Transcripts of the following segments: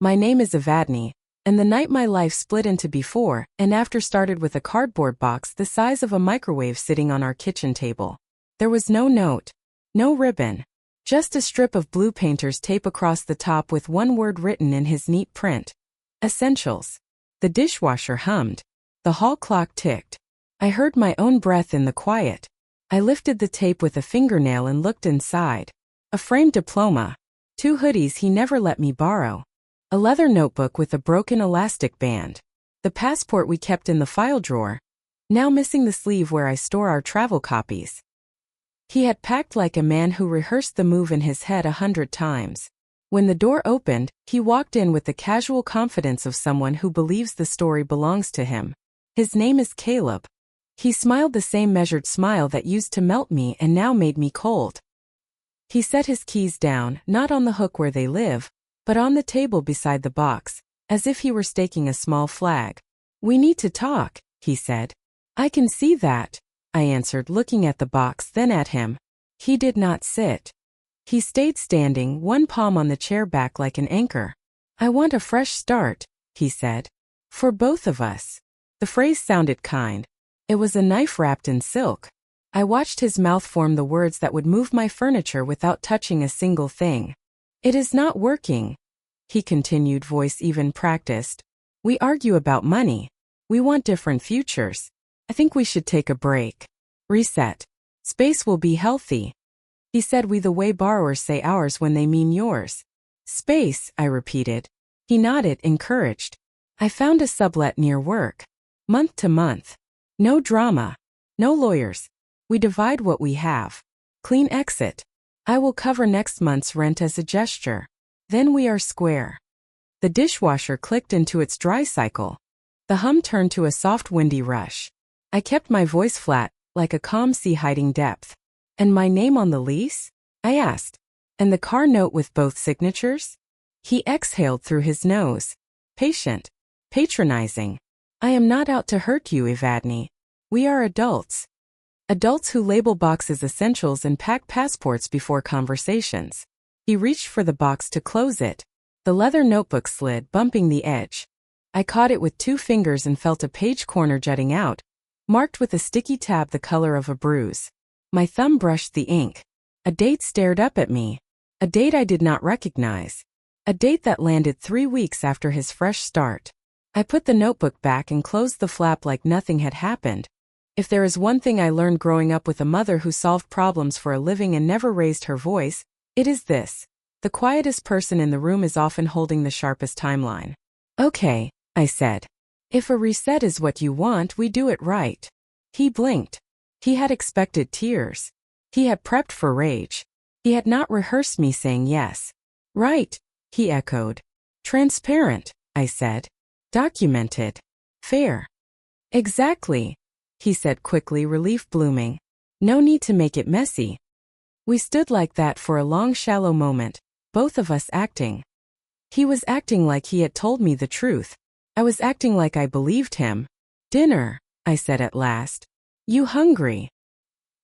My name is Evadne, and the night my life split into before and after started with a cardboard box the size of a microwave sitting on our kitchen table. There was no note, no ribbon, just a strip of blue painter's tape across the top with one word written in his neat print. Essentials. The dishwasher hummed. The hall clock ticked. I heard my own breath in the quiet. I lifted the tape with a fingernail and looked inside. A framed diploma. 2 hoodies he never let me borrow. A leather notebook with a broken elastic band. The passport we kept in the file drawer, now missing the sleeve where I store our travel copies. He had packed like a man who rehearsed the move in his head 100 times. When the door opened, he walked in with the casual confidence of someone who believes the story belongs to him. His name is Caleb. He smiled the same measured smile that used to melt me and now made me cold. He set his keys down, not on the hook where they live, but on the table beside the box, as if he were staking a small flag. "We need to talk," he said. "I can see that," I answered, looking at the box, then at him. He did not sit. He stayed standing, one palm on the chair back like an anchor. "I want a fresh start," he said. "For both of us." The phrase sounded kind. It was a knife wrapped in silk. I watched his mouth form the words that would move my furniture without touching a single thing. "It is not working," he continued, voice even practiced. "We argue about money. We want different futures. I think we should take a break. Reset. Space will be healthy." He said we the way borrowers say ours when they mean yours. "Space," I repeated. He nodded, encouraged. "I found a sublet near work. Month to month. No drama. No lawyers. We divide what we have. Clean exit. I will cover next month's rent as a gesture. Then we are square." The dishwasher clicked into its dry cycle. The hum turned to a soft windy rush. I kept my voice flat, like a calm sea hiding depth. "And my name on the lease?" I asked. "And the car note with both signatures?" He exhaled through his nose. Patient. Patronizing. "I am not out to hurt you, Evadne. We are adults. Adults who label boxes essentials and pack passports before conversations." He reached for the box to close it. The leather notebook slid, bumping the edge. I caught it with 2 fingers and felt a page corner jutting out, marked with a sticky tab the color of a bruise. My thumb brushed the ink. A date stared up at me. A date I did not recognize. A date that landed 3 weeks after his fresh start. I put the notebook back and closed the flap like nothing had happened. If there is one thing I learned growing up with a mother who solved problems for a living and never raised her voice, it is this. The quietest person in the room is often holding the sharpest timeline. "Okay," I said. "If a reset is what you want, we do it right." He blinked. He had expected tears. He had prepped for rage. He had not rehearsed me saying yes. "Right," he echoed. "Transparent," I said. "Documented. Fair." "Exactly," he said quickly, relief blooming. "No need to make it messy." We stood like that for a long, shallow moment, both of us acting. He was acting like he had told me the truth. I was acting like I believed him. "Dinner," I said at last. "You hungry?"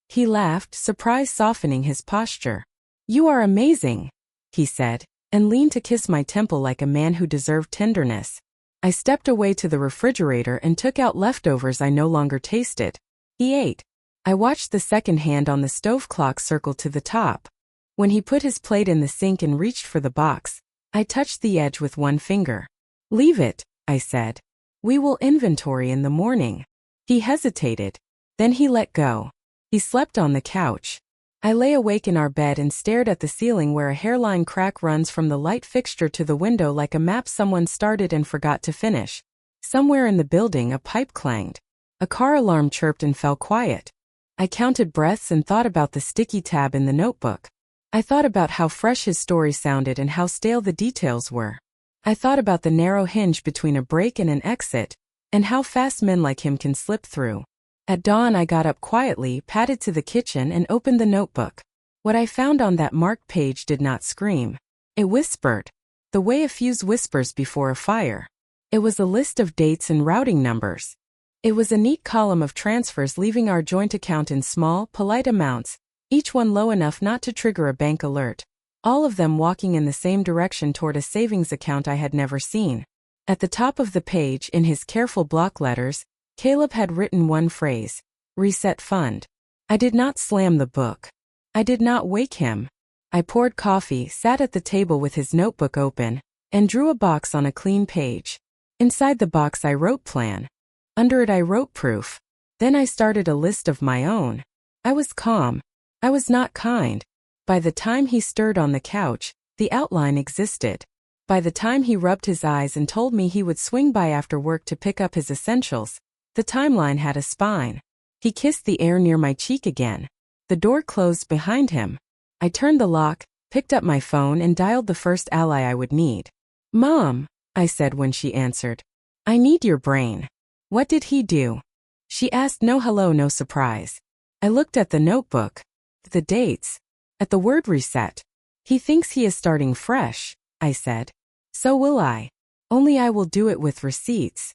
He laughed, surprise softening his posture. "You are amazing," he said, and leaned to kiss my temple like a man who deserved tenderness. I stepped away to the refrigerator and took out leftovers I no longer tasted. He ate. I watched the second hand on the stove clock circle to the top. When he put his plate in the sink and reached for the box, I touched the edge with one finger. "Leave it," I said. "We will inventory in the morning." He hesitated. Then he let go. He slept on the couch. I lay awake in our bed and stared at the ceiling where a hairline crack runs from the light fixture to the window like a map someone started and forgot to finish. Somewhere in the building a pipe clanged. A car alarm chirped and fell quiet. I counted breaths and thought about the sticky tab in the notebook. I thought about how fresh his story sounded and how stale the details were. I thought about the narrow hinge between a break and an exit, and how fast men like him can slip through. At dawn I got up quietly, padded to the kitchen and opened the notebook. What I found on that marked page did not scream. It whispered, the way a fuse whispers before a fire. It was a list of dates and routing numbers. It was a neat column of transfers leaving our joint account in small, polite amounts, each one low enough not to trigger a bank alert. all of them walking in the same direction toward a savings account I had never seen. At the top of the page, in his careful block letters, Caleb had written one phrase: Reset Fund. I did not slam the book. I did not wake him. I poured coffee, sat at the table with his notebook open, and drew a box on a clean page. Inside the box I wrote plan. Under it I wrote proof. Then I started a list of my own. I was calm. I was not kind. By the time he stirred on the couch, the outline existed. By the time he rubbed his eyes and told me he would swing by after work to pick up his essentials, the timeline had a spine. He kissed the air near my cheek again. The door closed behind him. I turned the lock, picked up my phone and dialed the first ally I would need. "Mom," I said when she answered. "I need your brain." "What did he do?" She asked, no hello, no surprise. I looked at the notebook. The dates. At the word reset. "He thinks he is starting fresh," I said. "So will I. Only I will do it with receipts."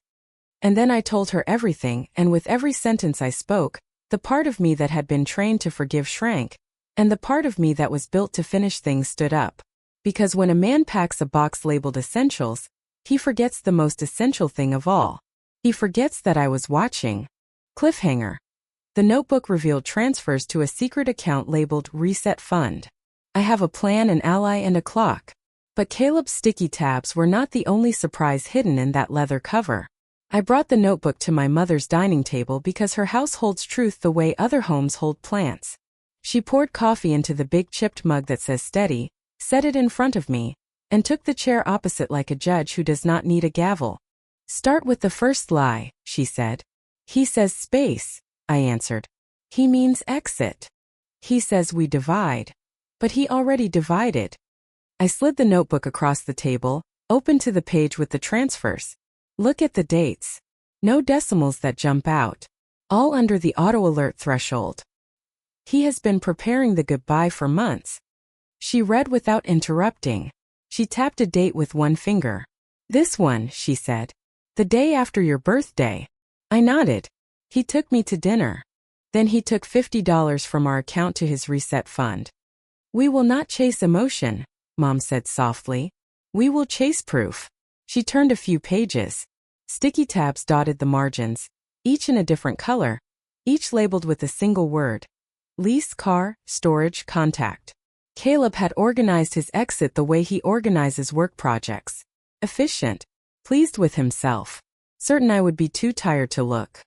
And then I told her everything, and with every sentence I spoke, the part of me that had been trained to forgive shrank, and the part of me that was built to finish things stood up. Because when a man packs a box labeled essentials, he forgets the most essential thing of all. He forgets that I was watching. Cliffhanger. The notebook revealed transfers to a secret account labeled Reset Fund. I have a plan, an ally, and a clock. But Caleb's sticky tabs were not the only surprise hidden in that leather cover. I brought the notebook to my mother's dining table because her house holds truth the way other homes hold plants. She poured coffee into the big chipped mug that says steady, set it in front of me, and took the chair opposite like a judge who does not need a gavel. "Start with the first lie," she said. "He says space," I answered. "He means exit. He says we divide. But he already divided." I slid the notebook across the table, opened to the page with the transfers. Look at the dates. No decimals that jump out. All under the auto alert threshold. He has been preparing the goodbye for months. She read without interrupting. She tapped a date with one finger. "This one," she said. "The day after your birthday." I nodded. "He took me to dinner. Then he took $50 from our account to his reset fund." "We will not chase emotion," Mom said softly. "We will chase proof." She turned a few pages. Sticky tabs dotted the margins, each in a different color, each labeled with a single word. Lease, car, storage, contact. Caleb had organized his exit the way he organizes work projects. Efficient. Pleased with himself. Certain I would be too tired to look.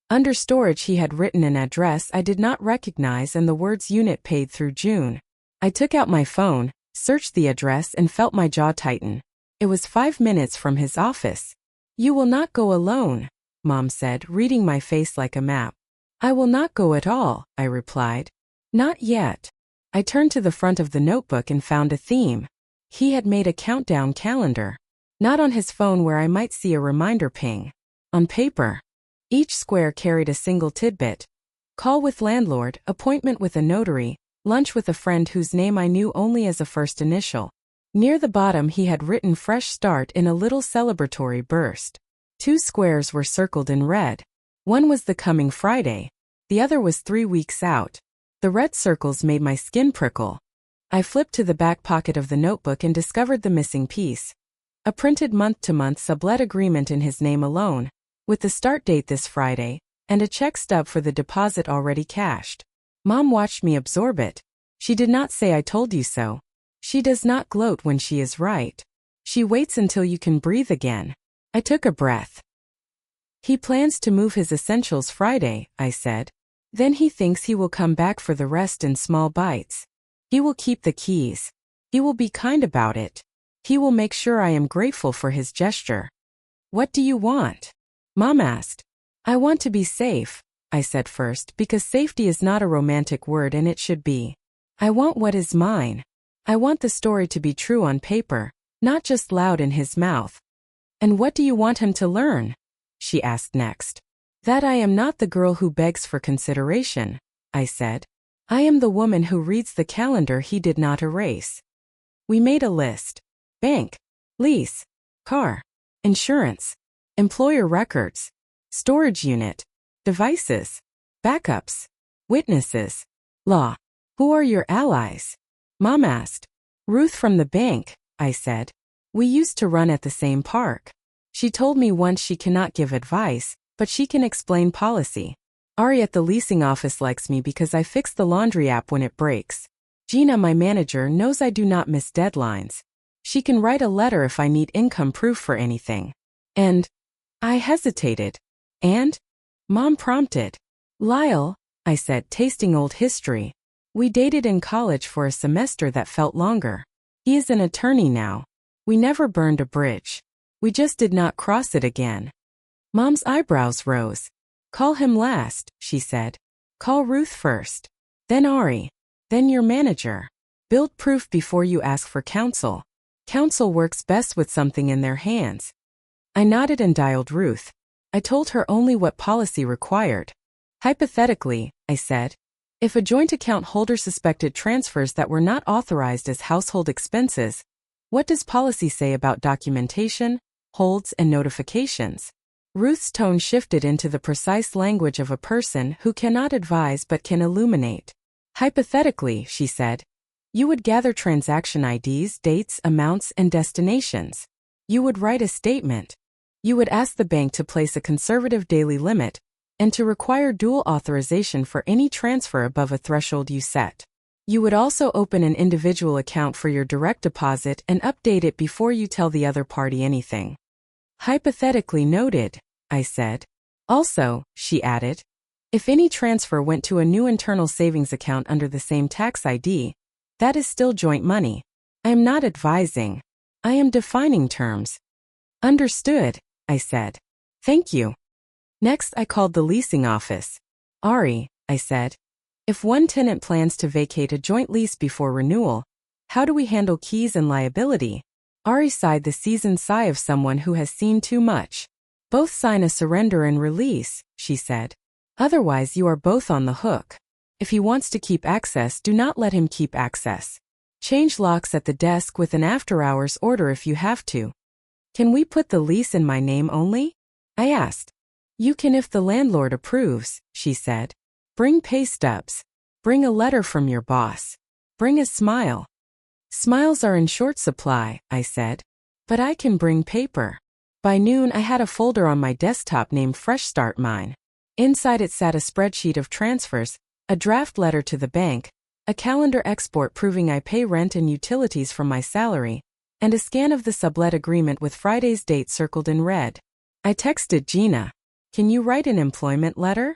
Under storage he had written an address I did not recognize and the words unit paid through June. I took out my phone, searched the address and felt my jaw tighten. It was 5 minutes from his office. "You will not go alone," Mom said, reading my face like a map. "I will not go at all," I replied. "Not yet." I turned to the front of the notebook and found a theme. He had made a countdown calendar. Not on his phone where I might see a reminder ping. On paper. Each square carried a single tidbit. Call with landlord, appointment with a notary, lunch with a friend whose name I knew only as a first initial. Near the bottom he had written fresh start in a little celebratory burst. 2 squares were circled in red. One was the coming Friday. The other was 3 weeks out. The red circles made my skin prickle. I flipped to the back pocket of the notebook and discovered the missing piece. A printed month-to-month sublet agreement in his name alone, with the start date this Friday, and a check stub for the deposit already cashed. Mom watched me absorb it. She did not say I told you so. She does not gloat when she is right. She waits until you can breathe again. I took a breath. "He plans to move his essentials Friday," I said. "Then he thinks he will come back for the rest in small bites. He will keep the keys. He will be kind about it. He will make sure I am grateful for his gesture." "What do you want?" Mom asked. "I want to be safe," I said first, because safety is not a romantic word and it should be. "I want what is mine. I want the story to be true on paper, not just loud in his mouth." "And what do you want him to learn?" she asked next. "That I am not the girl who begs for consideration," I said. "I am the woman who reads the calendar he did not erase." We made a list. Bank, lease, car, insurance, employer records, storage unit, devices, backups, witnesses, law. "Who are your allies?" Mom asked. Ruth from the bank, I said. We used to run at the same park. She told me once she cannot give advice, but she can explain policy. Ari at the leasing office likes me because I fix the laundry app when it breaks. Gina, my manager, knows I do not miss deadlines. She can write a letter if I need income proof for anything. And I hesitated. And? Mom prompted. Lyle, I said, tasting old history. We dated in college for a semester that felt longer. He is an attorney now. We never burned a bridge. We just did not cross it again. Mom's eyebrows rose. Call him last, she said. Call Ruth first. Then Ari. Then your manager. Build proof before you ask for counsel. Counsel works best with something in their hands. I nodded and dialed Ruth. I told her only what policy required. Hypothetically, I said, if a joint account holder suspected transfers that were not authorized as household expenses, what does policy say about documentation, holds, and notifications? Ruth's tone shifted into the precise language of a person who cannot advise but can illuminate. Hypothetically, she said, you would gather transaction IDs, dates, amounts, and destinations. You would write a statement. You would ask the bank to place a conservative daily limit and to require dual authorization for any transfer above a threshold you set. You would also open an individual account for your direct deposit and update it before you tell the other party anything. Hypothetically noted, I said. Also, she added, if any transfer went to a new internal savings account under the same tax ID, that is still joint money. I am not advising. I am defining terms. Understood, I said. Thank you. Next, I called the leasing office. Ari, I said, if one tenant plans to vacate a joint lease before renewal, how do we handle keys and liability? Ari sighed the seasoned sigh of someone who has seen too much. Both sign a surrender and release, she said. Otherwise, you are both on the hook. If he wants to keep access, do not let him keep access. Change locks at the desk with an after-hours order if you have to. Can we put the lease in my name only? I asked. You can if the landlord approves, she said. Bring pay stubs. Bring a letter from your boss. Bring a smile. Smiles are in short supply, I said. But I can bring paper. By noon, I had a folder on my desktop named Fresh Start Mine. Inside it sat a spreadsheet of transfers, a draft letter to the bank, a calendar export proving I pay rent and utilities from my salary, and a scan of the sublet agreement with Friday's date circled in red. I texted Gina. Can you write an employment letter?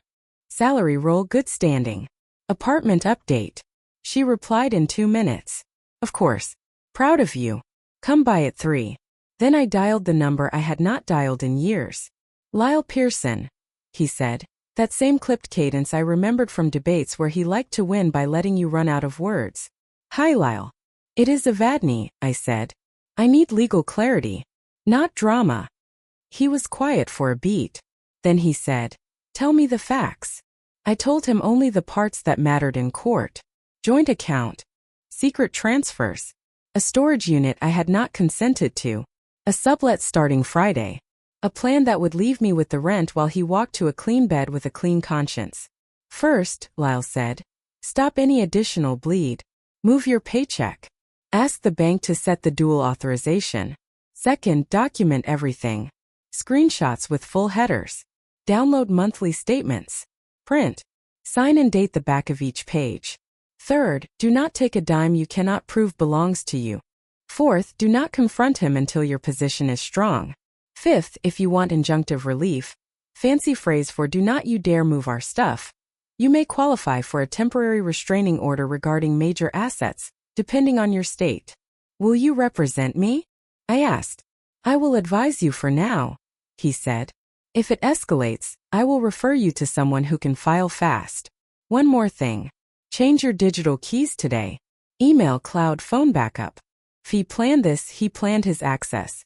Salary roll good standing. Apartment update. She replied in 2 minutes. Of course. Proud of you. Come by at 3. Then I dialed the number I had not dialed in years. Lyle Pearson, he said. That same clipped cadence I remembered from debates where he liked to win by letting you run out of words. Hi Lyle. It is Evadne, I said. I need legal clarity. Not drama. He was quiet for a beat. Then he said, tell me the facts. I told him only the parts that mattered in court. Joint account. Secret transfers. A storage unit I had not consented to. A sublet starting Friday. A plan that would leave me with the rent while he walked to a clean bed with a clean conscience. First, Lyle said, stop any additional bleed. Move your paycheck. Ask the bank to set the dual authorization. Second, document everything. Screenshots with full headers. Download monthly statements. Print. Sign and date the back of each page. Third, do not take a dime you cannot prove belongs to you. Fourth, do not confront him until your position is strong. Fifth, if you want injunctive relief, fancy phrase for do not you dare move our stuff, you may qualify for a temporary restraining order regarding major assets, depending on your state. Will you represent me? I asked. I will advise you for now, he said. If it escalates, I will refer you to someone who can file fast. One more thing. Change your digital keys today. Email cloud phone backup. If he planned this, he planned his access.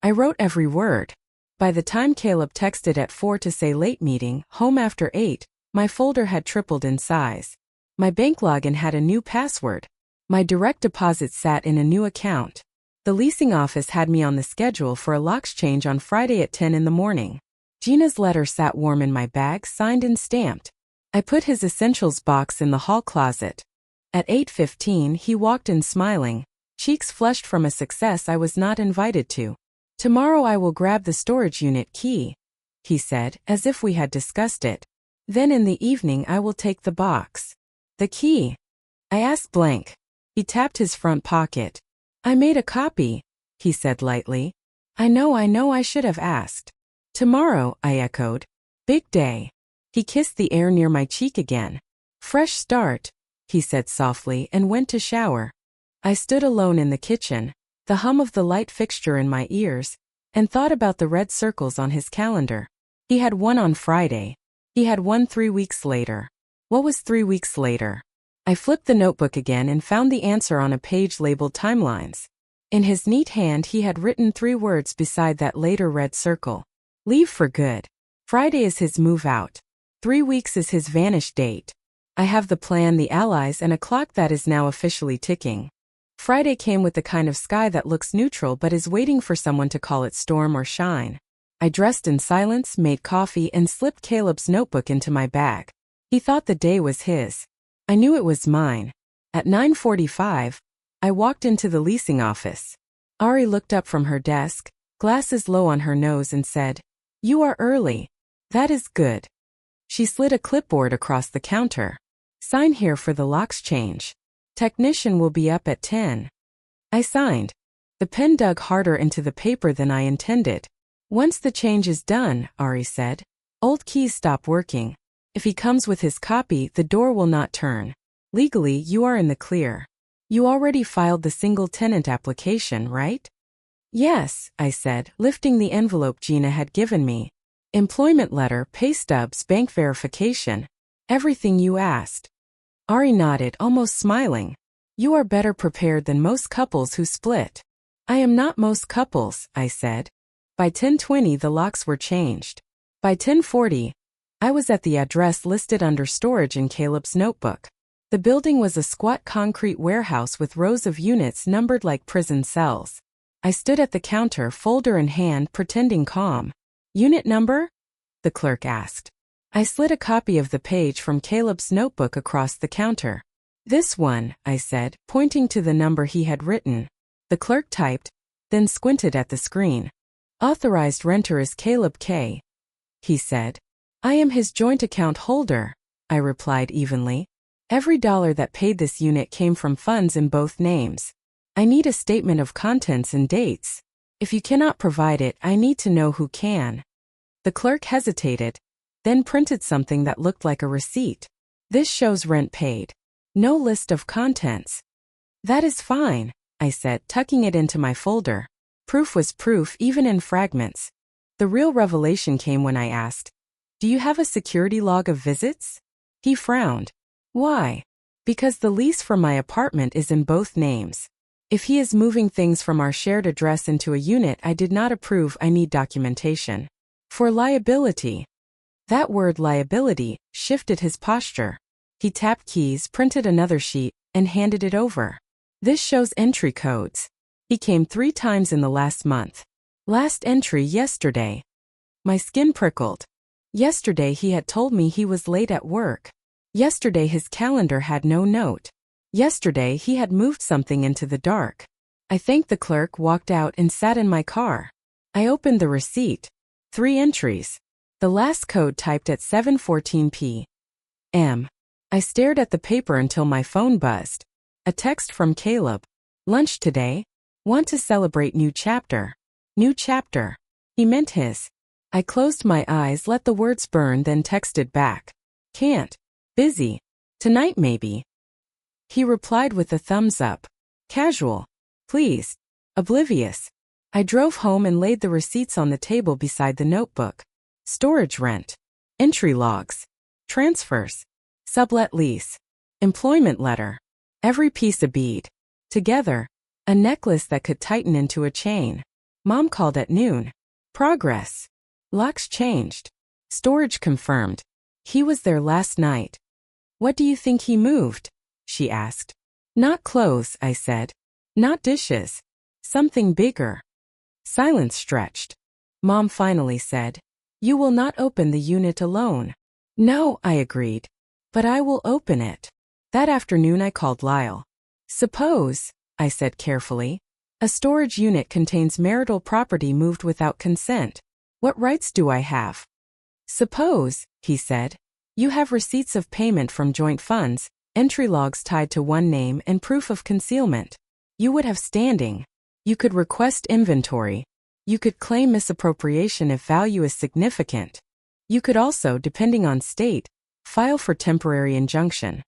I wrote every word. By the time Caleb texted at 4 to say late meeting, home after 8, my folder had tripled in size. My bank login had a new password. My direct deposit sat in a new account. The leasing office had me on the schedule for a locks change on Friday at 10 in the morning. Gina's letter sat warm in my bag, signed and stamped. I put his essentials box in the hall closet. At 8:15, he walked in smiling. cheeks flushed from a success I was not invited to. Tomorrow I will grab the storage unit key, he said, as if we had discussed it. Then in the evening I will take the box. The key? I asked blank. He tapped his front pocket. I made a copy, he said lightly. I know I should have asked. Tomorrow, I echoed. Big day. He kissed the air near my cheek again. Fresh start, he said softly and went to shower. I stood alone in the kitchen, the hum of the light fixture in my ears, and thought about the red circles on his calendar. He had one on Friday. He had one 3 weeks later. What was 3 weeks later? I flipped the notebook again and found the answer on a page labeled Timelines. In his neat hand he had written 3 words beside that later red circle. Leave for good. Friday is his move out. 3 weeks is his vanish date. I have the plan, the allies, and a clock that is now officially ticking. Friday came with the kind of sky that looks neutral but is waiting for someone to call it storm or shine. I dressed in silence, made coffee, and slipped Caleb's notebook into my bag. He thought the day was his. I knew it was mine. At 9:45, I walked into the leasing office. Ari looked up from her desk, glasses low on her nose, and said, "You are early. That is good." She slid a clipboard across the counter. "Sign here for the locks change. Technician will be up at 10. I signed. The pen dug harder into the paper than I intended. "Once the change is done," Ari said, "old keys stop working. If he comes with his copy, the door will not turn. Legally, you are in the clear. You already filed the single tenant application, right?" "Yes," I said, lifting the envelope Gina had given me. "Employment letter, pay stubs, bank verification. Everything you asked." Ari nodded, almost smiling. "You are better prepared than most couples who split." "I am not most couples," I said. By 10:20 the locks were changed. By 10:40, I was at the address listed under storage in Caleb's notebook. The building was a squat concrete warehouse with rows of units numbered like prison cells. I stood at the counter, folder in hand, pretending calm. "Unit number?" the clerk asked. I slid a copy of the page from Caleb's notebook across the counter. "This one," I said, pointing to the number he had written. The clerk typed, then squinted at the screen. "Authorized renter is Caleb K., he said. "I am his joint account holder," I replied evenly. "Every dollar that paid this unit came from funds in both names. I need a statement of contents and dates. If you cannot provide it, I need to know who can." The clerk hesitated, then printed something that looked like a receipt. "This shows rent paid. No list of contents." "That is fine," I said, tucking it into my folder. Proof was proof, even in fragments. The real revelation came when I asked, "Do you have a security log of visits?" He frowned. "Why?" "Because the lease for my apartment is in both names. If he is moving things from our shared address into a unit I did not approve, I need documentation. For liability." That word liability shifted his posture. He tapped keys, printed another sheet, and handed it over. "This shows entry codes. He came 3 times in the last month. Last entry yesterday." My skin prickled. Yesterday he had told me he was late at work. Yesterday his calendar had no note. Yesterday he had moved something into the dark. I thanked the clerk, walked out, and sat in my car. I opened the receipt. 3 entries. The last code typed at 7:14 p.m. I stared at the paper until my phone buzzed. A text from Caleb. "Lunch today? Want to celebrate new chapter." New chapter. He meant his. I closed my eyes, let the words burn, then texted back. "Can't. Busy. Tonight maybe." He replied with a thumbs up. Casual. Pleased. Oblivious. I drove home and laid the receipts on the table beside the notebook. Storage rent. Entry logs. Transfers. Sublet lease. Employment letter. Every piece a bead. Together. A necklace that could tighten into a chain. Mom called at noon. Progress. Locks changed. Storage confirmed. He was there last night. "What do you think he moved?" she asked. "Not clothes," I said. "Not dishes. Something bigger." Silence stretched. Mom finally said, "You will not open the unit alone." "No," I agreed. "But I will open it." That afternoon I called Lyle. "Suppose," I said carefully. A storage unit contains marital property moved without consent. What rights do I have? Suppose, he said, you have receipts of payment from joint funds, entry logs tied to one name and proof of concealment. You would have standing. You could request inventory. You could claim misappropriation if value is significant. You could also, depending on state, file for temporary injunction.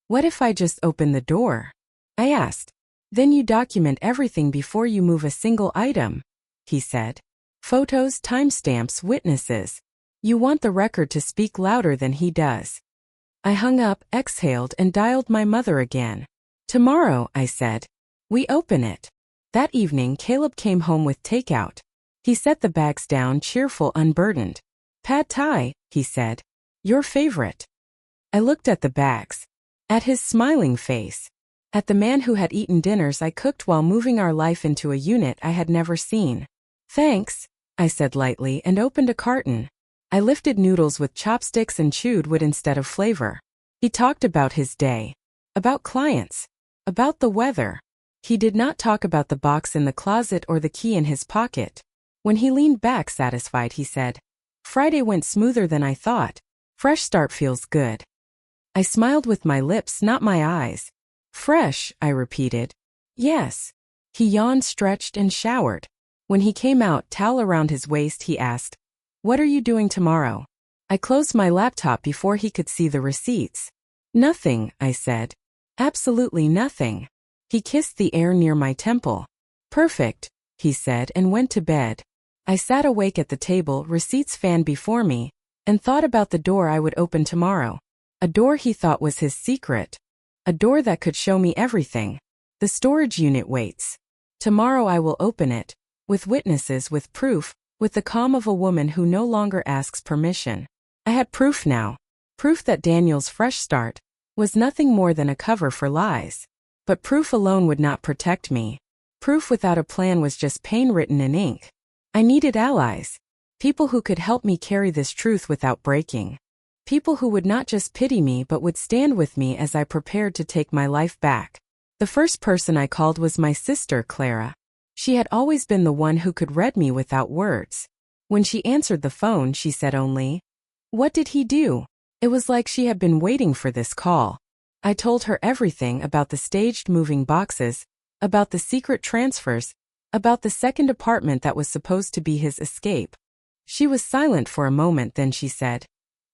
What if I just open the door? I asked. Then you document everything before you move a single item, he said. Photos, timestamps, witnesses. You want the record to speak louder than he does. I hung up, exhaled, and dialed my mother again. Tomorrow, I said. We open it. That evening, Caleb came home with takeout. He set the bags down, cheerful, unburdened. Pad Thai, he said. Your favorite. I looked at the bags. At his smiling face. At the man who had eaten dinners I cooked while moving our life into a unit I had never seen. Thanks, I said lightly and opened a carton. I lifted noodles with chopsticks and chewed wood instead of flavor. He talked about his day. About clients. About the weather. He did not talk about the box in the closet or the key in his pocket. When he leaned back satisfied, he said, Friday went smoother than I thought. Fresh start feels good. I smiled with my lips, not my eyes. Fresh, I repeated. Yes. He yawned, stretched, and showered. When he came out, towel around his waist, he asked, What are you doing tomorrow? I closed my laptop before he could see the receipts. Nothing, I said. Absolutely nothing. He kissed the air near my temple. Perfect, he said and went to bed. I sat awake at the table, receipts fanned before me, and thought about the door I would open tomorrow. A door he thought was his secret. A door that could show me everything. The storage unit waits. Tomorrow I will open it, with witnesses, with proof, with the calm of a woman who no longer asks permission. I had proof now. Proof that Daniel's fresh start was nothing more than a cover for lies. But proof alone would not protect me. Proof without a plan was just pain written in ink. I needed allies. People who could help me carry this truth without breaking. People who would not just pity me but would stand with me as I prepared to take my life back. The first person I called was my sister, Clara. She had always been the one who could read me without words. When she answered the phone, she said only, What did he do? It was like she had been waiting for this call. I told her everything about the staged moving boxes, about the secret transfers, about the second apartment that was supposed to be his escape. She was silent for a moment, then she said,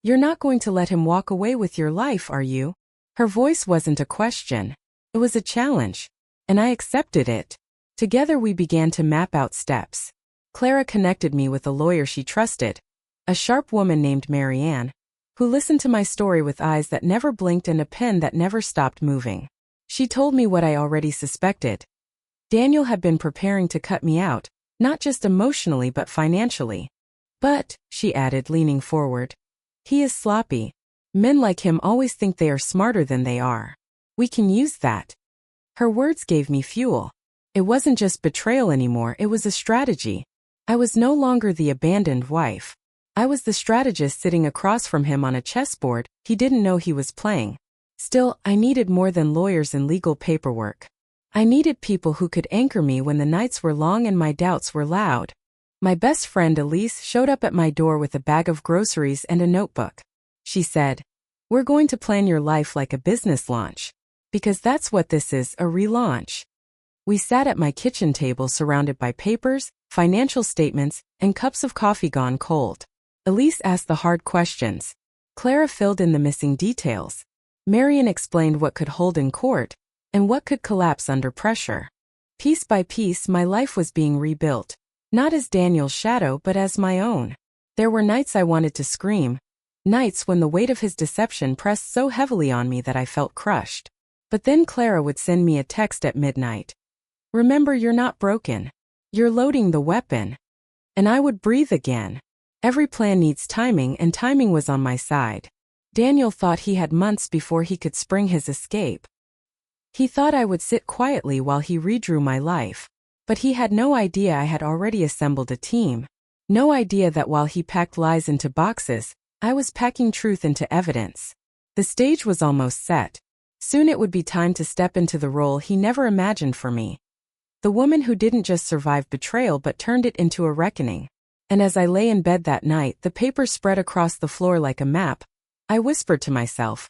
You're not going to let him walk away with your life, are you? Her voice wasn't a question. It was a challenge. And I accepted it. Together we began to map out steps. Clara connected me with a lawyer she trusted, a sharp woman named Marianne, who listened to my story with eyes that never blinked and a pen that never stopped moving. She told me what I already suspected. Daniel had been preparing to cut me out, not just emotionally but financially. But, she added, leaning forward, he is sloppy. Men like him always think they are smarter than they are. We can use that. Her words gave me fuel. It wasn't just betrayal anymore, it was a strategy. I was no longer the abandoned wife. I was the strategist sitting across from him on a chessboard he didn't know he was playing. Still, I needed more than lawyers and legal paperwork. I needed people who could anchor me when the nights were long and my doubts were loud. My best friend Elise showed up at my door with a bag of groceries and a notebook. She said, We're going to plan your life like a business launch. Because that's what this is, a relaunch. We sat at my kitchen table surrounded by papers, financial statements, and cups of coffee gone cold. Elise asked the hard questions. Clara filled in the missing details. Marian explained what could hold in court, and what could collapse under pressure. Piece by piece, my life was being rebuilt. Not as Daniel's shadow, but as my own. There were nights I wanted to scream. Nights when the weight of his deception pressed so heavily on me that I felt crushed. But then Clara would send me a text at midnight. Remember, you're not broken. You're loading the weapon. And I would breathe again. Every plan needs timing, and timing was on my side. Daniel thought he had months before he could spring his escape. He thought I would sit quietly while he redrew my life. But he had no idea I had already assembled a team. No idea that while he packed lies into boxes, I was packing truth into evidence. The stage was almost set. Soon it would be time to step into the role he never imagined for me. The woman who didn't just survive betrayal but turned it into a reckoning. And as I lay in bed that night, the paper spread across the floor like a map, I whispered to myself,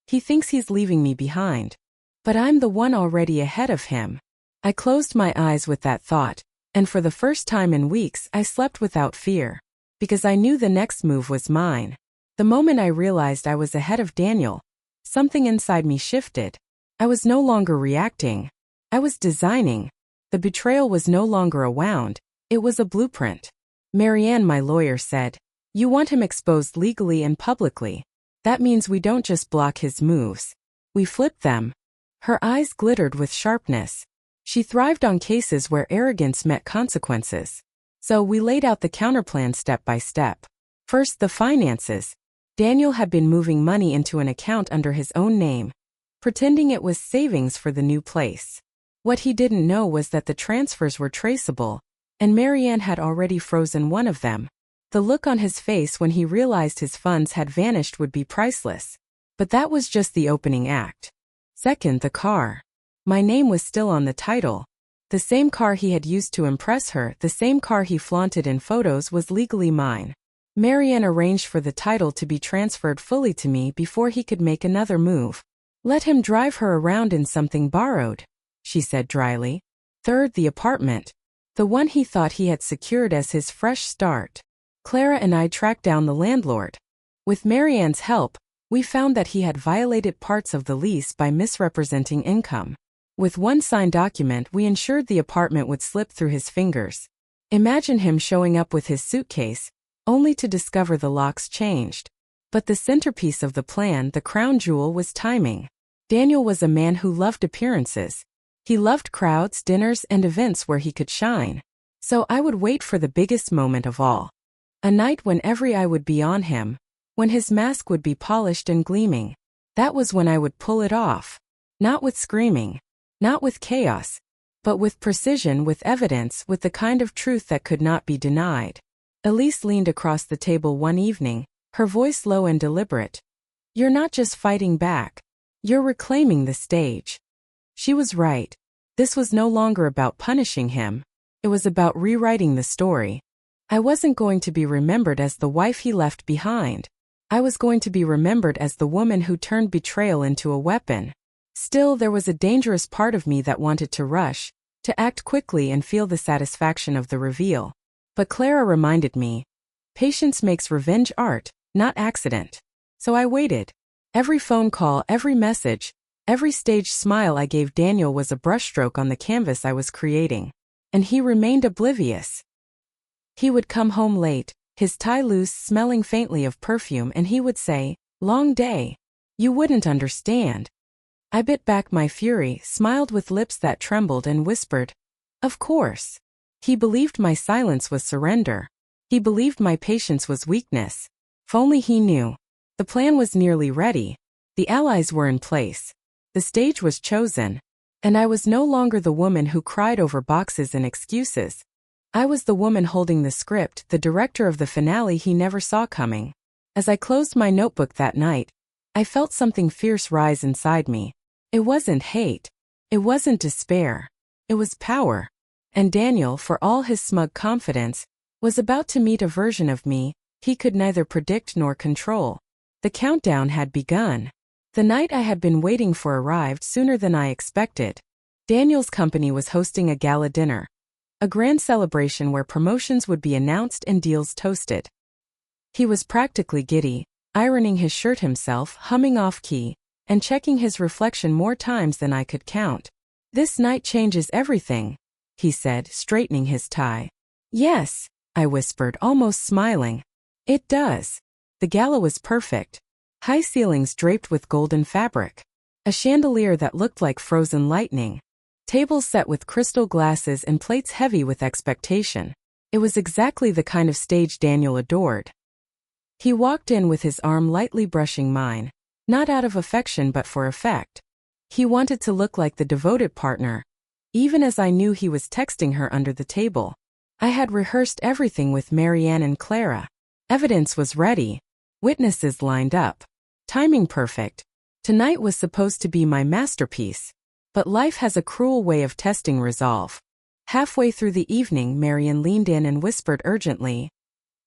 he thinks he's leaving me behind. But I'm the one already ahead of him. I closed my eyes with that thought, and for the first time in weeks I slept without fear. Because I knew the next move was mine. The moment I realized I was ahead of Daniel, something inside me shifted. I was no longer reacting. I was designing. The betrayal was no longer a wound, it was a blueprint. Marianne, my lawyer, said, "You want him exposed legally and publicly. That means we don't just block his moves. We flip them." Her eyes glittered with sharpness. She thrived on cases where arrogance met consequences. So we laid out the counterplan step by step. First, the finances. Daniel had been moving money into an account under his own name, pretending it was savings for the new place. What he didn't know was that the transfers were traceable, and Marianne had already frozen one of them. The look on his face when he realized his funds had vanished would be priceless. But that was just the opening act. Second, the car. My name was still on the title. The same car he had used to impress her, the same car he flaunted in photos, was legally mine. Marianne arranged for the title to be transferred fully to me before he could make another move. "Let him drive her around in something borrowed," she said dryly. Third, the apartment. The one he thought he had secured as his fresh start. Clara and I tracked down the landlord. With Marianne's help, we found that he had violated parts of the lease by misrepresenting income. With one signed document, we ensured the apartment would slip through his fingers. Imagine him showing up with his suitcase, only to discover the locks changed. But the centerpiece of the plan, the crown jewel, was timing. Daniel was a man who loved appearances. He loved crowds, dinners, and events where he could shine. So I would wait for the biggest moment of all. A night when every eye would be on him, when his mask would be polished and gleaming. That was when I would pull it off. Not with screaming. Not with chaos. But with precision, with evidence, with the kind of truth that could not be denied. Elise leaned across the table one evening, her voice low and deliberate. "You're not just fighting back. You're reclaiming the stage." She was right. This was no longer about punishing him. It was about rewriting the story. I wasn't going to be remembered as the wife he left behind. I was going to be remembered as the woman who turned betrayal into a weapon. Still, there was a dangerous part of me that wanted to rush, to act quickly and feel the satisfaction of the reveal. But Clara reminded me, patience makes revenge art, not accident. So I waited. Every phone call, every message, every staged smile I gave Daniel was a brushstroke on the canvas I was creating. And he remained oblivious. He would come home late, his tie loose, smelling faintly of perfume, and he would say, "Long day. You wouldn't understand." I bit back my fury, smiled with lips that trembled, and whispered, "Of course." He believed my silence was surrender. He believed my patience was weakness. If only he knew. The plan was nearly ready. The allies were in place. The stage was chosen. And I was no longer the woman who cried over boxes and excuses. I was the woman holding the script, the director of the finale he never saw coming. As I closed my notebook that night, I felt something fierce rise inside me. It wasn't hate. It wasn't despair. It was power. And Daniel, for all his smug confidence, was about to meet a version of me he could neither predict nor control. The countdown had begun. The night I had been waiting for arrived sooner than I expected. Daniel's company was hosting a gala dinner. A grand celebration where promotions would be announced and deals toasted. He was practically giddy, ironing his shirt himself, humming off-key, and checking his reflection more times than I could count. "This night changes everything," he said, straightening his tie. "Yes," I whispered, almost smiling. "It does." The gala was perfect. High ceilings draped with golden fabric. A chandelier that looked like frozen lightning. Tables set with crystal glasses and plates heavy with expectation. It was exactly the kind of stage Daniel adored. He walked in with his arm lightly brushing mine, not out of affection but for effect. He wanted to look like the devoted partner, even as I knew he was texting her under the table. I had rehearsed everything with Marianne and Clara. Evidence was ready. Witnesses lined up. Timing perfect. Tonight was supposed to be my masterpiece. But life has a cruel way of testing resolve. Halfway through the evening, Marian leaned in and whispered urgently,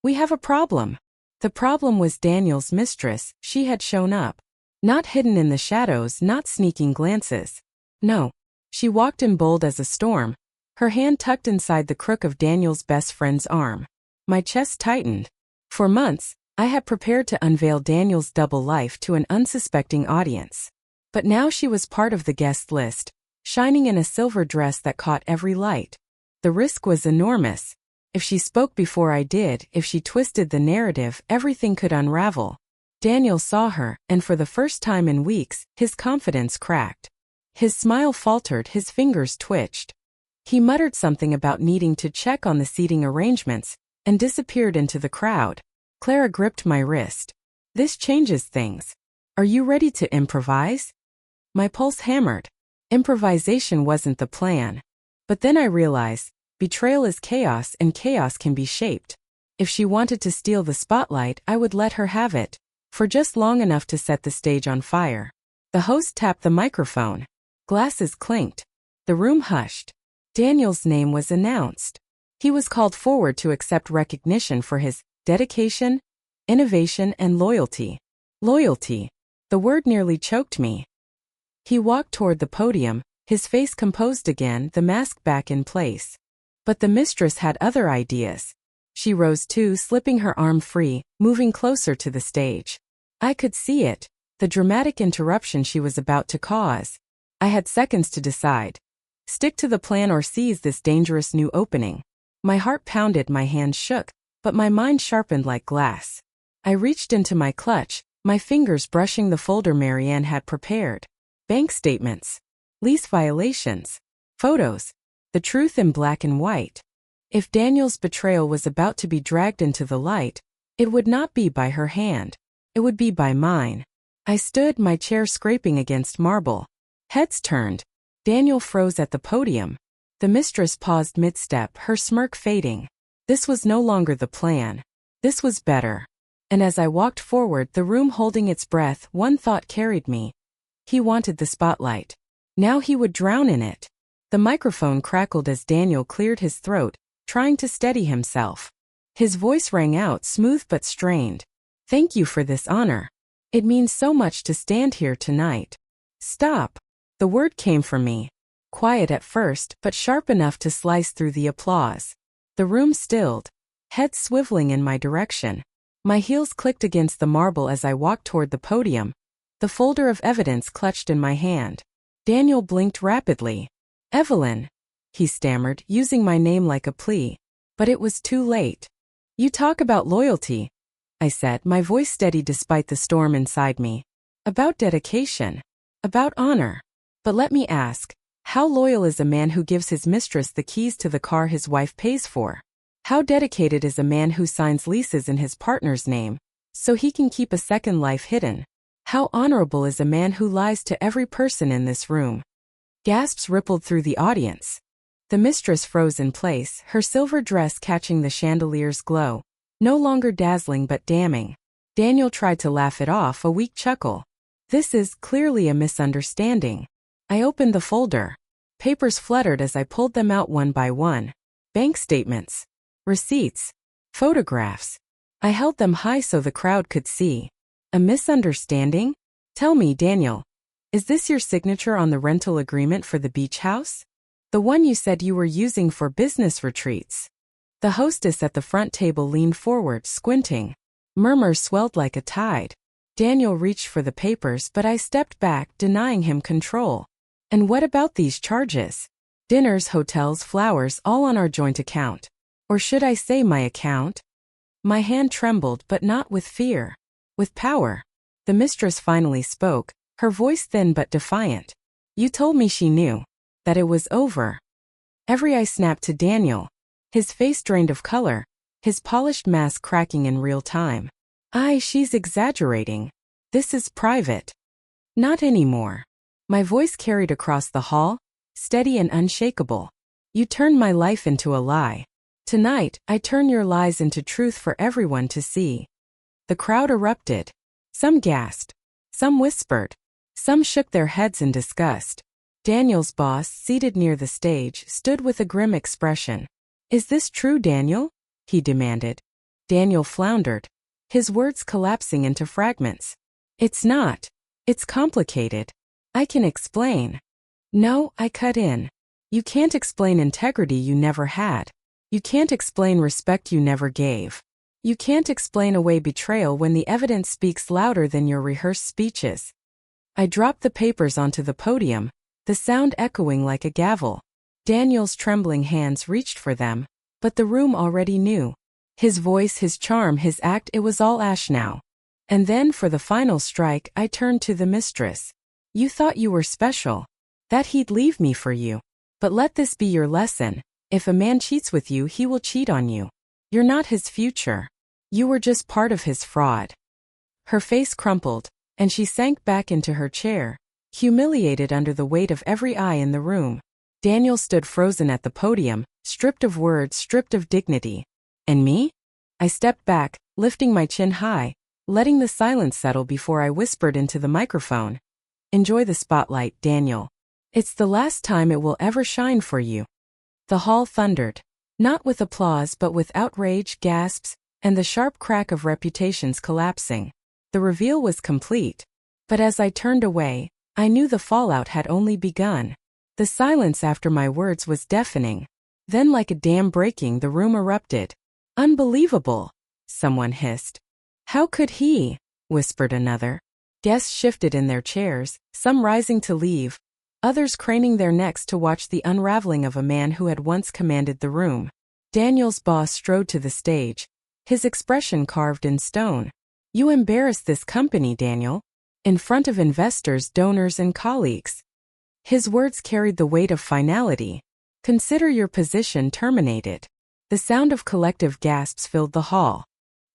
"We have a problem." The problem was Daniel's mistress. She had shown up. Not hidden in the shadows, not sneaking glances. No. She walked in bold as a storm, her hand tucked inside the crook of Daniel's best friend's arm. My chest tightened. For months, I had prepared to unveil Daniel's double life to an unsuspecting audience. But now she was part of the guest list, shining in a silver dress that caught every light. The risk was enormous. If she spoke before I did, if she twisted the narrative, everything could unravel. Daniel saw her, and for the first time in weeks, his confidence cracked. His smile faltered, his fingers twitched. He muttered something about needing to check on the seating arrangements, and disappeared into the crowd. Clara gripped my wrist. "This changes things. Are you ready to improvise?" My pulse hammered. Improvisation wasn't the plan. But then I realized, betrayal is chaos and chaos can be shaped. If she wanted to steal the spotlight, I would let her have it, for just long enough to set the stage on fire. The host tapped the microphone. Glasses clinked. The room hushed. Daniel's name was announced. He was called forward to accept recognition for his dedication, innovation, and loyalty. Loyalty. The word nearly choked me. He walked toward the podium, his face composed again, the mask back in place. But the mistress had other ideas. She rose too, slipping her arm free, moving closer to the stage. I could see it, the dramatic interruption she was about to cause. I had seconds to decide. Stick to the plan or seize this dangerous new opening. My heart pounded, my hands shook, but my mind sharpened like glass. I reached into my clutch, my fingers brushing the folder Marianne had prepared. Bank statements, lease violations, photos, the truth in black and white. If Daniel's betrayal was about to be dragged into the light, it would not be by her hand. It would be by mine. I stood, my chair scraping against marble. Heads turned. Daniel froze at the podium. The mistress paused mid-step, her smirk fading. This was no longer the plan. This was better. And as I walked forward, the room holding its breath, one thought carried me. He wanted the spotlight. Now he would drown in it. The microphone crackled as Daniel cleared his throat, trying to steady himself. His voice rang out, smooth but strained. "Thank you for this honor. It means so much to stand here tonight." "Stop." The word came from me. Quiet at first, but sharp enough to slice through the applause. The room stilled, heads swiveling in my direction. My heels clicked against the marble as I walked toward the podium, the folder of evidence clutched in my hand. Daniel blinked rapidly. "Evelyn," he stammered, using my name like a plea. But it was too late. "You talk about loyalty," I said, my voice steady despite the storm inside me. "About dedication. About honor. But let me ask, how loyal is a man who gives his mistress the keys to the car his wife pays for? How dedicated is a man who signs leases in his partner's name, so he can keep a second life hidden? How honorable is a man who lies to every person in this room?" Gasps rippled through the audience. The mistress froze in place, her silver dress catching the chandelier's glow, no longer dazzling but damning. Daniel tried to laugh it off, a weak chuckle. "This is clearly a misunderstanding." I opened the folder. Papers fluttered as I pulled them out one by one. Bank statements, receipts, photographs. I held them high so the crowd could see. A misunderstanding? Tell me, Daniel, is this your signature on the rental agreement for the beach house? The one you said you were using for business retreats? The hostess at the front table leaned forward, squinting. Murmurs swelled like a tide. Daniel reached for the papers, but I stepped back, denying him control. "And what about these charges? Dinners, hotels, flowers, all on our joint account. Or should I say my account?" My hand trembled, but not with fear. With power. The mistress finally spoke, her voice thin but defiant. "You told me she knew. That it was over." Every eye snapped to Daniel. His face drained of color, his polished mask cracking in real time. She's exaggerating. This is private." "Not anymore." My voice carried across the hall, steady and unshakable. "You turned my life into a lie. Tonight, I turn your lies into truth for everyone to see." The crowd erupted. Some gasped. Some whispered. Some shook their heads in disgust. Daniel's boss, seated near the stage, stood with a grim expression. "Is this true, Daniel?" he demanded. Daniel floundered, his words collapsing into fragments. "It's not. It's complicated. I can explain." "No," I cut in. "You can't explain integrity you never had. You can't explain respect you never gave. You can't explain away betrayal when the evidence speaks louder than your rehearsed speeches." I dropped the papers onto the podium, the sound echoing like a gavel. Daniel's trembling hands reached for them, but the room already knew. His voice, his charm, his act, it was all ash now. And then, for the final strike, I turned to the mistress. "You thought you were special. That he'd leave me for you. But let this be your lesson. If a man cheats with you, he will cheat on you. You're not his future. You were just part of his fraud." Her face crumpled, and she sank back into her chair, humiliated under the weight of every eye in the room. Daniel stood frozen at the podium, stripped of words, stripped of dignity. And me? I stepped back, lifting my chin high, letting the silence settle before I whispered into the microphone. "Enjoy the spotlight, Daniel. It's the last time it will ever shine for you." The hall thundered, not with applause but with outrage, gasps, and the sharp crack of reputations collapsing. The reveal was complete. But as I turned away, I knew the fallout had only begun. The silence after my words was deafening. Then, like a dam breaking, the room erupted. "Unbelievable!" someone hissed. "How could he?" whispered another. Guests shifted in their chairs, some rising to leave, others craning their necks to watch the unraveling of a man who had once commanded the room. Daniel's boss strode to the stage, his expression carved in stone. "You embarrassed this company, Daniel. In front of investors, donors, and colleagues." His words carried the weight of finality. "Consider your position terminated." The sound of collective gasps filled the hall.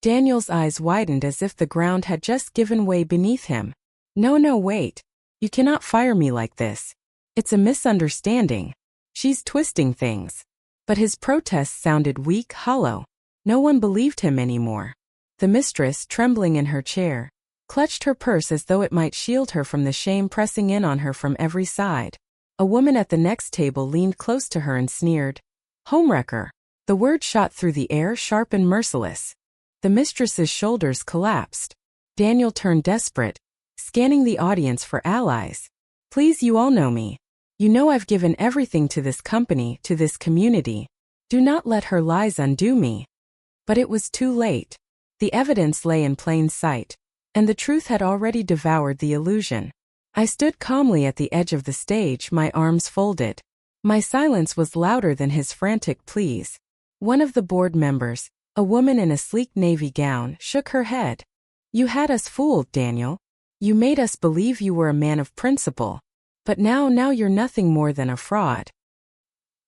Daniel's eyes widened as if the ground had just given way beneath him. No, wait. You cannot fire me like this. It's a misunderstanding. She's twisting things." But his protests sounded weak, hollow. No one believed him anymore. The mistress, trembling in her chair, clutched her purse as though it might shield her from the shame pressing in on her from every side. A woman at the next table leaned close to her and sneered. "Homewrecker." The word shot through the air, sharp and merciless. The mistress's shoulders collapsed. Daniel turned desperate, scanning the audience for allies. "Please, you all know me. You know I've given everything to this company, to this community. Do not let her lies undo me." But it was too late. The evidence lay in plain sight, and the truth had already devoured the illusion. I stood calmly at the edge of the stage, my arms folded. My silence was louder than his frantic pleas. One of the board members, a woman in a sleek navy gown, shook her head. "You had us fooled, Daniel. You made us believe you were a man of principle. But now you're nothing more than a fraud."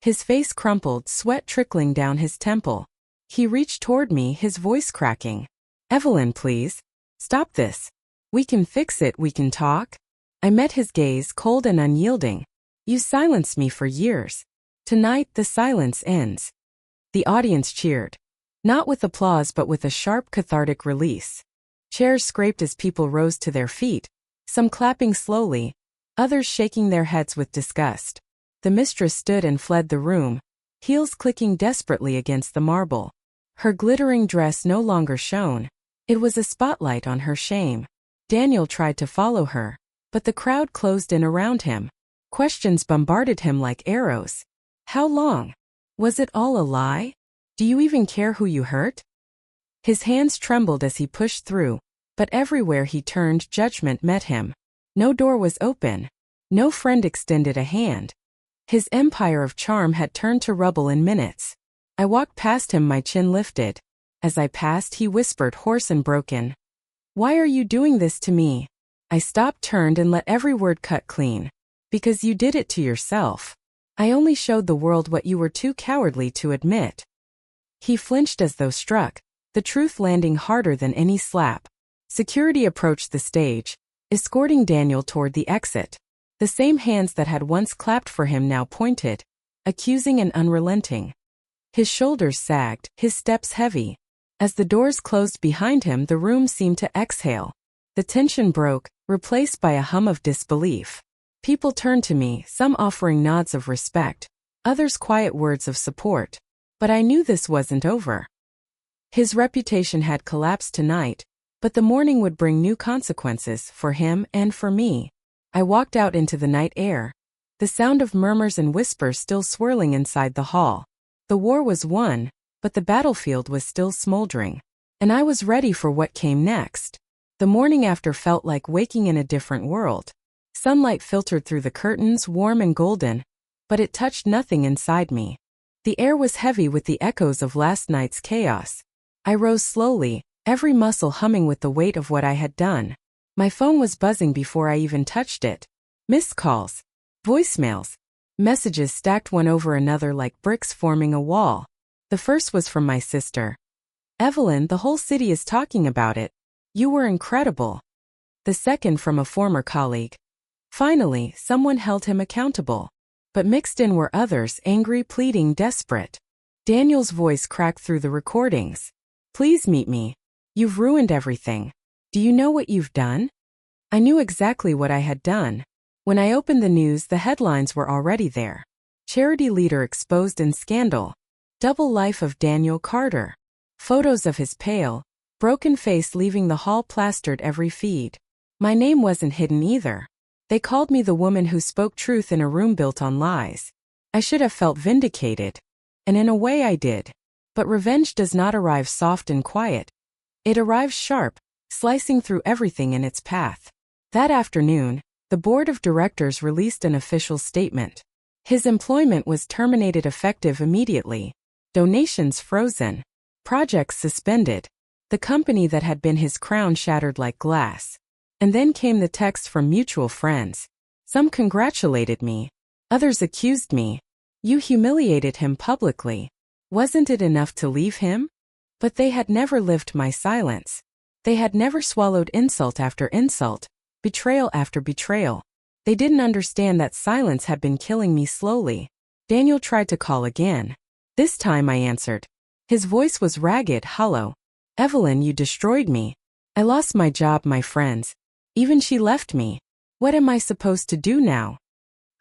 His face crumpled, sweat trickling down his temple. He reached toward me, his voice cracking. "Evelyn, please. Stop this. We can fix it, we can talk." I met his gaze, cold and unyielding. "You silenced me for years. Tonight the silence ends." The audience cheered. Not with applause but with a sharp, cathartic release. Chairs scraped as people rose to their feet, some clapping slowly, others shaking their heads with disgust. The mistress stood and fled the room, heels clicking desperately against the marble. Her glittering dress no longer shone. It was a spotlight on her shame. Daniel tried to follow her, but the crowd closed in around him. Questions bombarded him like arrows. "How long? Was it all a lie? Do you even care who you hurt?" His hands trembled as he pushed through, but everywhere he turned, judgment met him. No door was open. No friend extended a hand. His empire of charm had turned to rubble in minutes. I walked past him, my chin lifted. As I passed, he whispered, hoarse and broken, "Why are you doing this to me?" I stopped, turned, and let every word cut clean. "Because you did it to yourself. I only showed the world what you were too cowardly to admit." He flinched as though struck, the truth landing harder than any slap. Security approached the stage, escorting Daniel toward the exit. The same hands that had once clapped for him now pointed, accusing and unrelenting. His shoulders sagged, his steps heavy. As the doors closed behind him, the room seemed to exhale. The tension broke, replaced by a hum of disbelief. People turned to me, some offering nods of respect, others quiet words of support. But I knew this wasn't over. His reputation had collapsed tonight, but the morning would bring new consequences for him and for me. I walked out into the night air, the sound of murmurs and whispers still swirling inside the hall. The war was won, but the battlefield was still smoldering. And I was ready for what came next. The morning after felt like waking in a different world. Sunlight filtered through the curtains, warm and golden, but it touched nothing inside me. The air was heavy with the echoes of last night's chaos. I rose slowly, every muscle humming with the weight of what I had done. My phone was buzzing before I even touched it. Missed calls, voicemails, messages stacked one over another like bricks forming a wall. The first was from my sister. "Evelyn, the whole city is talking about it. You were incredible." The second from a former colleague. Finally, someone held him accountable. But mixed in were others, angry, pleading, desperate. Daniel's voice cracked through the recordings. "Please meet me. You've ruined everything. Do you know what you've done?" I knew exactly what I had done. When I opened the news, the headlines were already there. Charity leader exposed in scandal. Double life of Daniel Carter. Photos of his pale, broken face leaving the hall plastered every feed. My name wasn't hidden either. They called me the woman who spoke truth in a room built on lies. I should have felt vindicated. And in a way I did. But revenge does not arrive soft and quiet. It arrives sharp, slicing through everything in its path. That afternoon, the board of directors released an official statement. His employment was terminated effective immediately. Donations frozen. Projects suspended. The company that had been his crown shattered like glass. And then came the text from mutual friends. Some congratulated me. Others accused me. "You humiliated him publicly. Wasn't it enough to leave him?" But they had never lived my silence. They had never swallowed insult after insult, betrayal after betrayal. They didn't understand that silence had been killing me slowly. Daniel tried to call again. This time I answered. His voice was ragged, hollow. "Evelyn, you destroyed me. I lost my job, my friends. Even she left me. What am I supposed to do now?"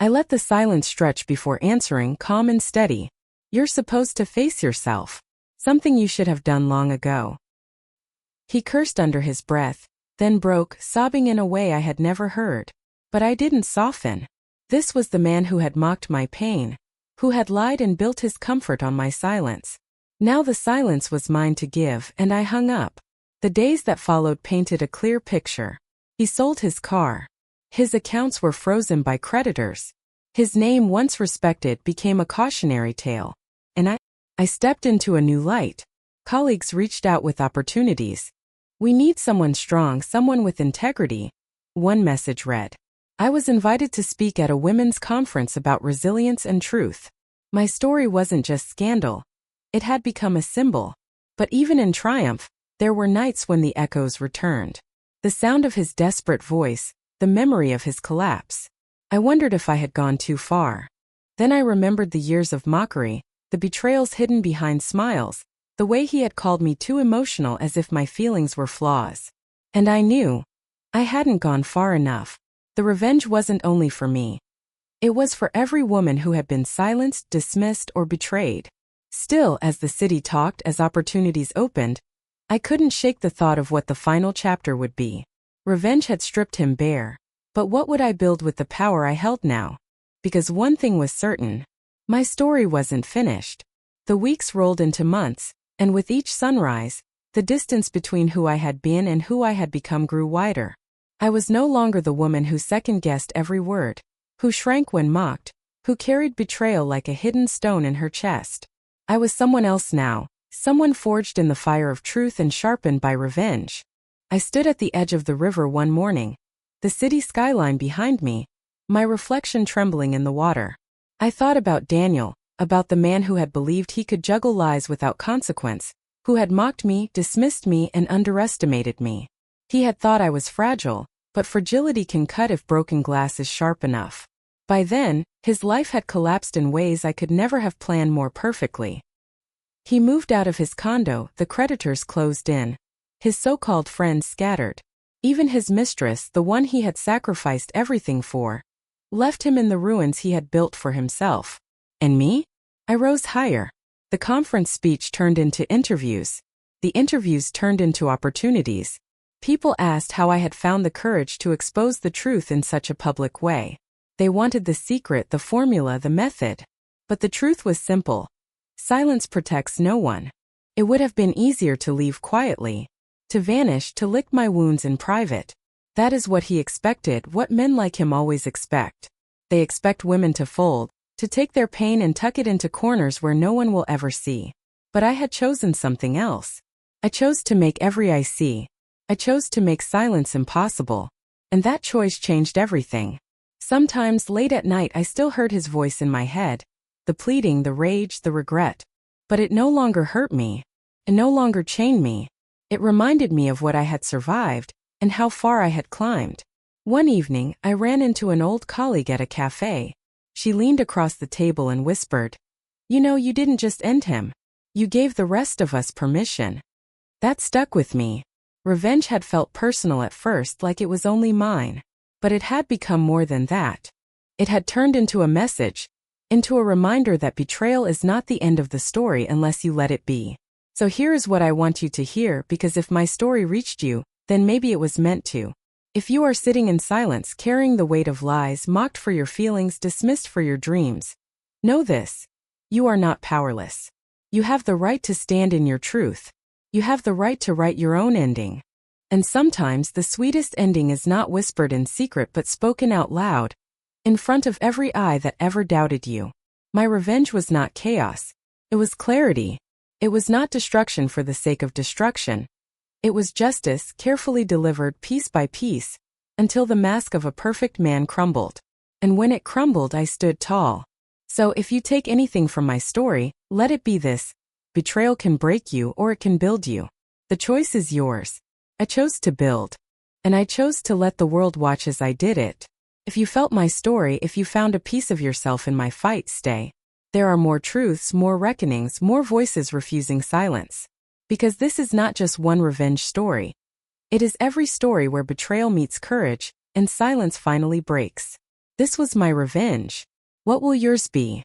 I let the silence stretch before answering, calm and steady. "You're supposed to face yourself. Something you should have done long ago." He cursed under his breath, then broke, sobbing in a way I had never heard. But I didn't soften. This was the man who had mocked my pain, who had lied and built his comfort on my silence. Now the silence was mine to give, and I hung up. The days that followed painted a clear picture. He sold his car. His accounts were frozen by creditors. His name, once respected, became a cautionary tale. And I stepped into a new light. Colleagues reached out with opportunities. "We need someone strong, someone with integrity," one message read. I was invited to speak at a women's conference about resilience and truth. My story wasn't just scandal. It had become a symbol. But even in triumph, there were nights when the echoes returned. The sound of his desperate voice, the memory of his collapse. I wondered if I had gone too far. Then I remembered the years of mockery, the betrayals hidden behind smiles, the way he had called me too emotional as if my feelings were flaws. And I knew I hadn't gone far enough. The revenge wasn't only for me. It was for every woman who had been silenced, dismissed, or betrayed. Still, as the city talked, as opportunities opened, I couldn't shake the thought of what the final chapter would be. Revenge had stripped him bare. But what would I build with the power I held now? Because one thing was certain. My story wasn't finished. The weeks rolled into months, and with each sunrise, the distance between who I had been and who I had become grew wider. I was no longer the woman who second-guessed every word, who shrank when mocked, who carried betrayal like a hidden stone in her chest. I was someone else now. Someone forged in the fire of truth and sharpened by revenge. I stood at the edge of the river one morning, the city skyline behind me, my reflection trembling in the water. I thought about Daniel, about the man who had believed he could juggle lies without consequence, who had mocked me, dismissed me, and underestimated me. He had thought I was fragile, but fragility can cut if broken glass is sharp enough. By then, his life had collapsed in ways I could never have planned more perfectly. He moved out of his condo, the creditors closed in. His so-called friends scattered. Even his mistress, the one he had sacrificed everything for, left him in the ruins he had built for himself. And me? I rose higher. The conference speech turned into interviews. The interviews turned into opportunities. People asked how I had found the courage to expose the truth in such a public way. They wanted the secret, the formula, the method. But the truth was simple. Silence protects no one. It would have been easier to leave quietly, to vanish, to lick my wounds in private. That is what he expected, what men like him always expect. They expect women to fold, to take their pain and tuck it into corners where no one will ever see. But I had chosen something else. I chose to make every eye see. I chose to make silence impossible. And that choice changed everything. Sometimes late at night I still heard his voice in my head, the pleading, the rage, the regret. But it no longer hurt me. It no longer chained me. It reminded me of what I had survived and how far I had climbed. One evening, I ran into an old colleague at a cafe. She leaned across the table and whispered, "You know, you didn't just end him. You gave the rest of us permission." That stuck with me. Revenge had felt personal at first, like it was only mine. But it had become more than that. It had turned into a message, into a reminder that betrayal is not the end of the story unless you let it be. So here is what I want you to hear, because if my story reached you, then maybe it was meant to. If you are sitting in silence, carrying the weight of lies, mocked for your feelings, dismissed for your dreams, know this: you are not powerless. You have the right to stand in your truth. You have the right to write your own ending. And sometimes the sweetest ending is not whispered in secret but spoken out loud, in front of every eye that ever doubted you. My revenge was not chaos. It was clarity. It was not destruction for the sake of destruction. It was justice, carefully delivered piece by piece, until the mask of a perfect man crumbled. And when it crumbled, I stood tall. So if you take anything from my story, let it be this: betrayal can break you or it can build you. The choice is yours. I chose to build. And I chose to let the world watch as I did it. If you felt my story, if you found a piece of yourself in my fight, stay. There are more truths, more reckonings, more voices refusing silence. Because this is not just one revenge story. It is every story where betrayal meets courage, and silence finally breaks. This was my revenge. What will yours be?